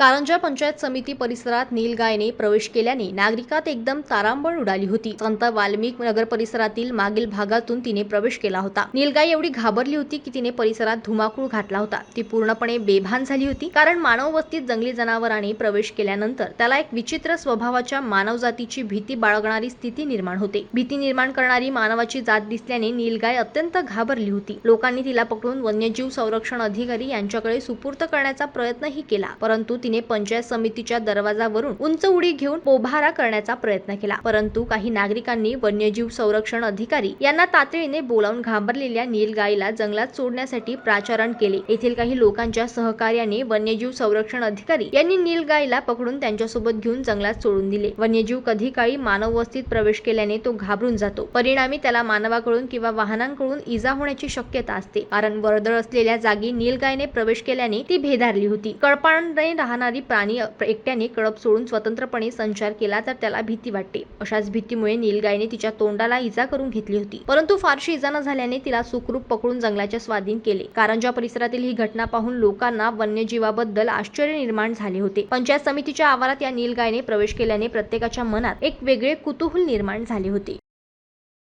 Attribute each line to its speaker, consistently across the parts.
Speaker 1: कारंजा पंचायत समिती परिसरात नीलगायने प्रवेश केल्याने नागरिकात एकदम तारांबळ उडाली होती। संत वाल्मिक नगर परिसरातील मागील भागातून तिने प्रवेश केला होता। नीलगाय एवढी घाबरली होती की तिने परिसरात धुमाकूळ घातला होता। ती पूर्णपणे बेभान झाली होती, कारण मानव वस्तीत जंगली जनावरांनी प्रवेश केल्यानंतर त्याला एक विचित्र स्वभावाच्या मानवजातीची भीती बाळगणारी स्थिती निर्माण होते। भीती निर्माण करणारी मानवाची जात दिसल्याने नीलगाय अत्यंत घाबरली होती। लोकांनी तिला पकडून वन्यजीव संरक्षण अधिकारी यांच्याकडे सुपूर्द करण्याचा प्रयत्नही केला, परंतु तिने पंचायत समितीच्या दरवाजावरून उंच उडी घेऊन पोभारा करण्याचा प्रयत्न केला। परंतु काही नागरिकांनी वन्यजीव संरक्षण अधिकारी यांना तातडीने बोलावून घाबरलेल्या नीलगायला जंगलात सोडण्यासाठी प्राचारण केले। येथील काही लोकांच्या सहकार्याने वन्यजीव संरक्षण अधिकारी यांनी नीलगायला पकडून त्यांच्यासोबत घेऊन जंगलात सोडून दिले। वन्यजीव कधी काळी मानव वस्तीत प्रवेश केल्याने तो घाबरून जातो, परिणामी त्याला मानवाकडून किंवा वाहनांकडून इजा होण्याची शक्यता असते। कारण वर्दळ असलेल्या जागी नीलगायने प्रवेश केल्याने ती भेदारली होती। कळपाने राहणारी प्राणी एकट्याने कळप सोडून स्वतंत्रपणे संचार केला तर त्याला भीती वाटते। अशाच भीतीमुळे नीलगायने तिच्या तोंडाला इजा करून घेतली होती, परंतु फारशी इजा न झाल्याने तिला सुखरूप पकडून जंगलाच्या स्वाधीन केले। कारंजा परिसरातील ही घटना पाहून लोकांना वन्यजीवाबद्दल आश्चर्य निर्माण झाले होते। पंचायत समितीच्या आवारात या नीलगायने प्रवेश केल्याने प्रत्येकाच्या मनात एक वेगळे कुतूहल निर्माण झाले होते।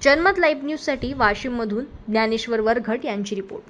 Speaker 1: जनमत लाईव्ह न्यूज साठी वाशिम मधून ज्ञानेश्वर वरघट यांची रिपोर्ट।